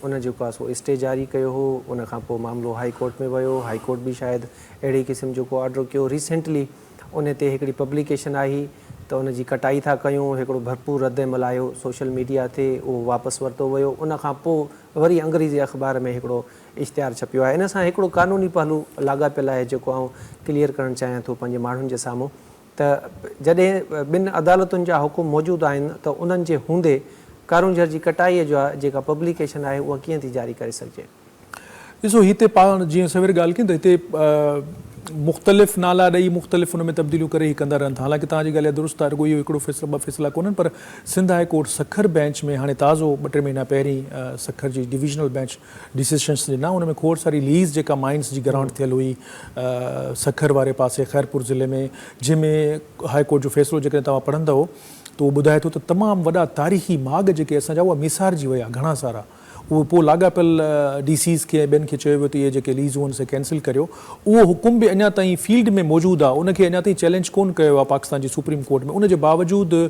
उन जेको आहे सो स्टे जारी कयो हो, उन खां पोइ मामिलो हाई कोर्ट में वियो, हाई कोर्ट बि शायदि अहिड़े क़िस्म जो को ऑर्डर कयो। रिसेंटली उन ते हिकिड़ी पब्लिकेशन आई त उनजी कटाई था कयूं, हिकिड़ो भरपूर रद्द अमल आयो सोशल मीडिया ते, उहो वापसि वरितो वियो। उन खां पोइ वरी अंग्रेज़ी अख़बार में हिकिड़ो इश्तिहार छपियो आहे। इन सां हिकिड़ो क़ानूनी पहलू लाॻापियल आहे जेको आउं क्लियर करणु चाहियां थो पंहिंजे माण्हुनि जे साम्हूं त जॾहिं ॿिनि अदालतुनि जा हुकुम मौजूदु आहिनि त उन्हनि जे हूंदे कारूंजर जी कटाईअ जो जेका पब्लिकेशन आहे उहा कीअं थी जारी करे सघिजे? ॾिसो हिते पाण जीअं सवेर ॻाल्हि कयूं त हिते मुख़्तलिफ़ नाला ॾेई मुख़्तलिफ़ उन में तब्दीलियूं करे ई कंदा रहनि था। हालांकि तव्हांजी ॻाल्हि दुरुस्त आहे, रुॻो इहो हिकिड़ो फ़ैसिलो ॿ फ़ैसिला कोन्हनि, पर Sindh high court Sukkur bench में हाणे ताज़ो 2-3 महीना पहिरीं सखर जी डिविजनल बेंच डिसीशन्स ॾिना। उन में खोड़ सारी लीज़ जेका माइंस जी ग्रांट थियल हुई सखर वारे पासे ख़ैरपुर ज़िले में, जंहिंमें हाई कोर्ट जो फ़ैसिलो जेकॾहिं तव्हां पढ़ंदव त उहो ॿुधाए थो त तमामु वॾा तारीख़ी माॻ जेके असांजा उहा मिसारजी विया घणा सारा। उहो पोइ लाॻापियल DCs खे ऐं ॿियनि खे चयो वियो त इहे जेके लीज़ हुअनि से कैंसिल करियो। उहो हुकुम बि अञा ताईं फील्ड में मौजूदु आहे, उनखे अञा ताईं चैलेंज कोन कयो आहे पाकिस्तान जी सुप्रीम कोर्ट में। उनजे बावजूदि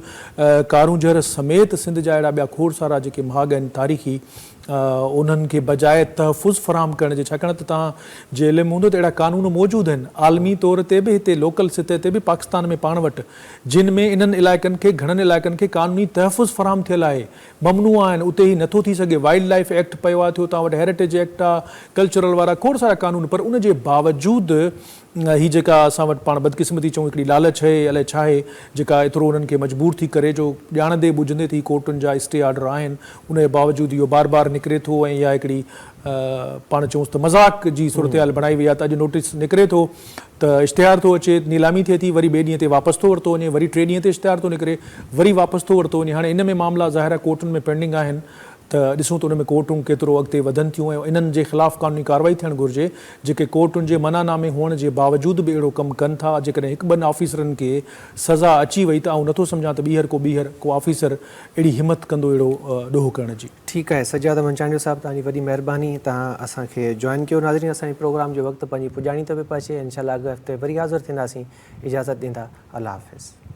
कारूंजर समेत सिंध जा अहिड़ा ॿिया खोड़ सारा जेके माॻ आहिनि तारीख़ी उन्हनि खे बजाए तहफ़ुज़ फ़राहम करण जे, छाकाणि त तव्हां जे इल्मु हूंदो त अहिड़ा कानून मौजूदु आहिनि आलमी तौर ते बि, हिते लोकल सतह ते बि, पाकिस्तान में पाण वटि, जिन में इन्हनि इलाइक़नि खे घणनि इलाइक़नि खे कानूनी तहफ़ुज़ फ़राहम थियल आहे, ममनू आहिनि, उते ई नथो थी सघे। वाइल्ड लाइफ एक्ट पियो आहे, थियो तव्हां वटि हेरिटेज एक्ट आहे, कल्चरल वारा खोड़ सारा कानून, पर उनजे बावजूदि ही जेका असां वटि पाण बदकिस्मती चऊं हिकिड़ी लालच आहे अलाए छा आहे जेका एतिरो उन्हनि खे मजबूर थी करे जो ॼाणंदे ॿुझंदे थी कोर्टुनि जा स्टे ऑर्डर आहिनि, उनजे बावजूदि इहो बार बार निकिरे थो ऐं इहा हिकिड़ी पाण चऊंसि त मज़ाक जी सूरत हाल बणाई वई आहे। त अॼु नोटिस निकिरे थो त इश्तिहार थो अचे, नीलामी थिए थी, वरी ॿिए ॾींहं ते वापसि थो वरितो वञे, वरी 3 ॾींहं ते इश्तिहार थो निकिरे, वरी वापसि थो वरितो वञे। हाणे इन में मामला ज़ाहिर कोर्टुनि में पेंडिंग आहिनि त ॾिसूं त उन में कोर्टूं केतिरो अॻिते वधनि थियूं ऐं इन्हनि जे ख़िलाफ़ु कानूनी कार्रवाई थियणु घुरिजे जेके कोर्टुनि जे मनानामे हुअण जे बावजूदि बि अहिड़ो कमु कनि था। जेकॾहिं 1-2 ऑफिसरनि खे सज़ा अची वई त आउं नथो सम्झां त ॿीहर को ऑफिसर अहिड़ी हिमत कंदो अहिड़ो ॾोह करण जी। ठीकु आहे सजाद मंचाणियो साहिबु, तव्हांजी वॾी महिरबानी, तव्हां असांखे जॉइन कयो। नाज़रीन, असांजे प्रोग्राम जो वक़्तु पंहिंजी पुॼाणी थो पियो अचे। इंशाअल्लाह अॻिते हफ़्ते वरी हाज़िर थींदासीं। इजाज़त ॾींदा, अल्लाह हाफ़िज़।